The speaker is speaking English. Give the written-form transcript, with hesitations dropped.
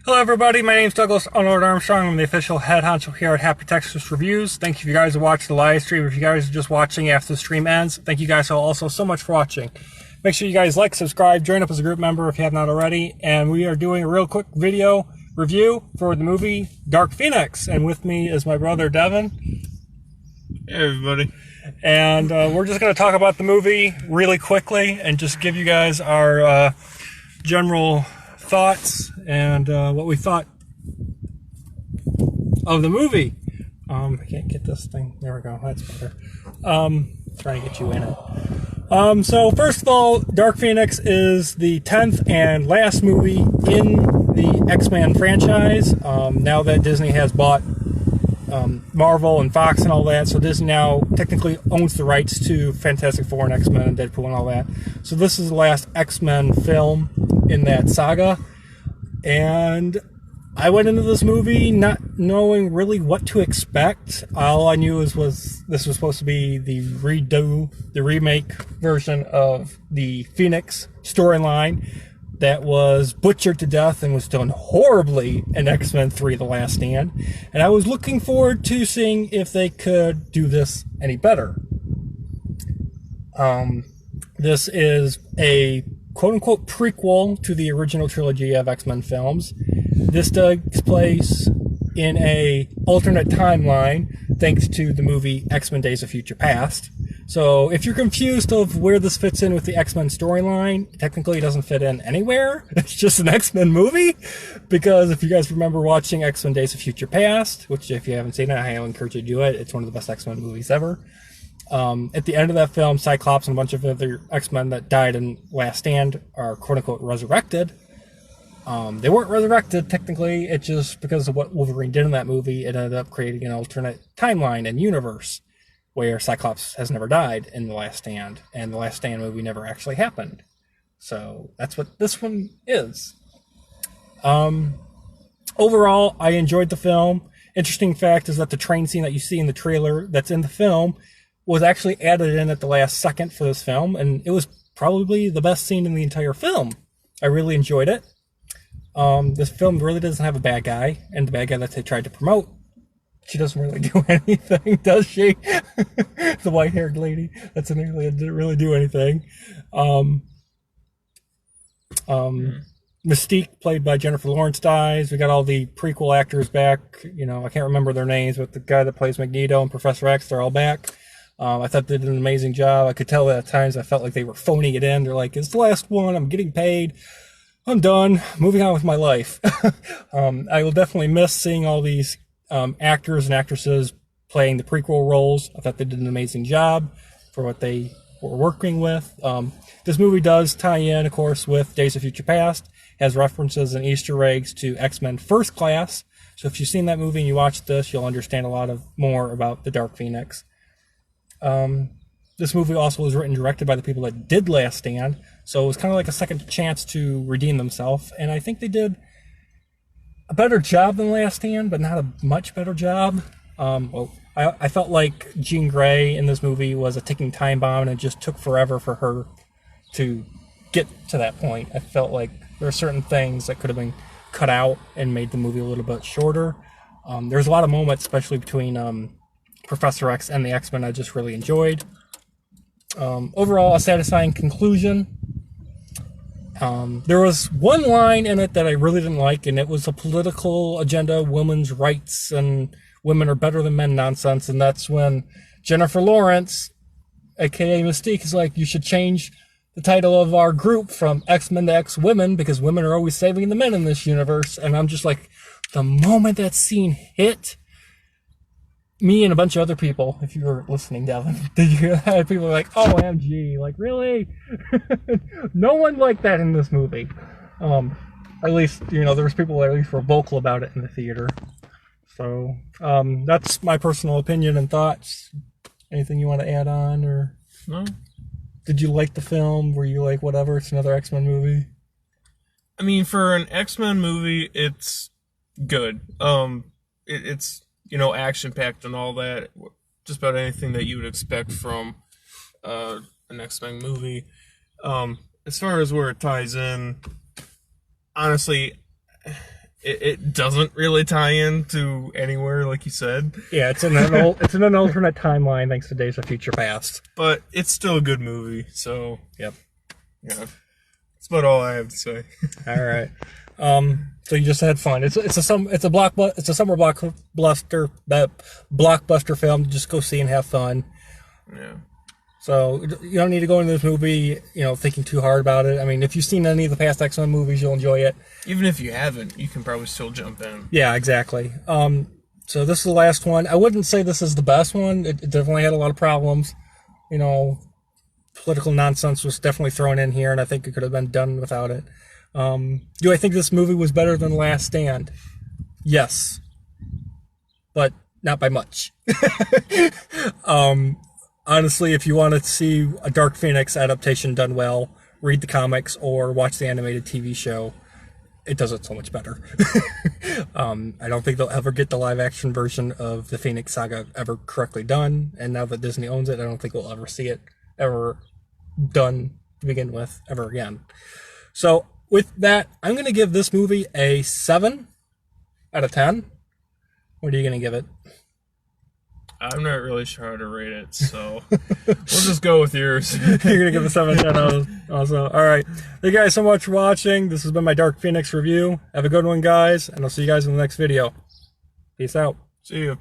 Hello, everybody. My name is Douglas Unlord Armstrong. I'm the official head honcho here at Happy Texas Reviews. Thank you, if you guys are watching the live stream. If you guys are just watching after the stream ends, thank you guys also so much for watching. Make sure you guys like, subscribe, join up as a group member if you have not already. And we are doing a real quick video review for the movie Dark Phoenix. And with me is my brother Devin. Hey, everybody. And we're just going to talk about the movie really quickly and just give you guys our general thoughts and what we thought of the movie. I can't get this thing. There we go. That's better. Trying to get you in it. So first of all, Dark Phoenix is the 10th and last movie in the X-Men franchise. Now that Disney has bought Marvel and Fox and all that, so Disney now technically owns the rights to Fantastic Four and X-Men and Deadpool and all that. So this is the last X-Men film in that saga, and I went into this movie not knowing really what to expect. All I knew was this was supposed to be the remake version of the Phoenix storyline that was butchered to death and was done horribly in X-Men 3: The Last Stand. And I was looking forward to seeing if they could do this any better. This is a quote-unquote prequel to the original trilogy of X-Men films. This takes place in a alternate timeline thanks to the movie X-Men Days of Future Past. So if you're confused of where this fits in with the X-Men storyline, technically it doesn't fit in anywhere. It's just an X-Men movie. Because if you guys remember watching X-Men Days of Future Past, which if you haven't seen it, I highly encourage you to do it. It's one of the best X-Men movies ever. At the end of that film, Cyclops and a bunch of other X-Men that died in Last Stand are quote-unquote resurrected. They weren't resurrected, technically. It's just because of what Wolverine did in that movie, it ended up creating an alternate timeline and universe where Cyclops has never died in The Last Stand, and The Last Stand movie never actually happened. So that's what this one is. Overall, I enjoyed the film. Interesting fact is that the train scene that you see in the trailer that's in the film was actually added in at the last second for this film, and it was probably the best scene in the entire film. I really enjoyed it. This film really doesn't have a bad guy, and the bad guy that they tried to promote, she doesn't really do anything, does she? The white-haired lady that's in Alien didn't really do anything. Mystique, played by Jennifer Lawrence, dies. We got all the prequel actors back. You know, I can't remember their names, but the guy that plays Magneto and Professor X, they're all back. I thought they did an amazing job. I could tell that at times I felt like they were phoning it in. They're like, it's the last one. I'm getting paid. I'm done. Moving on with my life. I will definitely miss seeing all these actors and actresses playing the prequel roles. I thought they did an amazing job for what they were working with. This movie does tie in, of course, with Days of Future Past. Has references and Easter eggs to X-Men First Class. So if you've seen that movie and you watched this, you'll understand a lot more about the Dark Phoenix. This movie also was written and directed by the people that did Last Stand, so it was kind of like a second chance to redeem themselves, and I think they did a better job than Last Stand, but not a much better job. I felt like Jean Grey in this movie was a ticking time bomb, and it just took forever for her to get to that point. I felt like there are certain things that could have been cut out and made the movie a little bit shorter. There's a lot of moments, especially between Professor X and the X-Men, I just really enjoyed. Overall, a satisfying conclusion. There was one line in it that I really didn't like, and it was a political agenda, women's rights, and women are better than men nonsense, and that's when Jennifer Lawrence, aka Mystique, is like, you should change the title of our group from X-Men to X-Women, because women are always saving the men in this universe. And I'm just like, the moment that scene hit, me and a bunch of other people, if you were listening, Devin, did you hear that? People were like, oh, MG, like, really? No one liked that in this movie. At least, you know, there was people that at least were vocal about it in the theater. So, that's my personal opinion and thoughts. Anything you want to add on, or? No. Did you like the film? Were you like, whatever, it's another X-Men movie? I mean, for an X-Men movie, it's good. It's, you know, action-packed and all that. Just about anything that you would expect from an X-Men movie. As far as where it ties in, honestly, it doesn't really tie into anywhere, like you said. Yeah, it's in an alternate timeline thanks to Days of Future Past. But it's still a good movie, so Yep. yeah. That's about all I have to say. All right. So you just had fun. It's a summer blockbuster film to just go see and have fun. Yeah. So you don't need to go into this movie, thinking too hard about it. I mean, if you've seen any of the past X-Men movies, you'll enjoy it. Even if you haven't, you can probably still jump in. Yeah, exactly. So this is the last one. I wouldn't say this is the best one. It definitely had a lot of problems. Political nonsense was definitely thrown in here, and I think it could have been done without it. Do I think this movie was better than Last Stand? Yes. But not by much. Honestly, if you want to see a Dark Phoenix adaptation done well, read the comics or watch the animated TV show. It does it so much better. I don't think they'll ever get the live-action version of the Phoenix Saga ever correctly done, and now that Disney owns it, I don't think we'll ever see it ever done to begin with ever again. So with that, I'm going to give this movie a 7 out of 10. What are you going to give it? I'm not really sure how to rate it, so we'll just go with yours. You're going to give it a 7 out of 10 also. All right. Thank you guys so much for watching. This has been my Dark Phoenix review. Have a good one, guys, and I'll see you guys in the next video. Peace out. See you.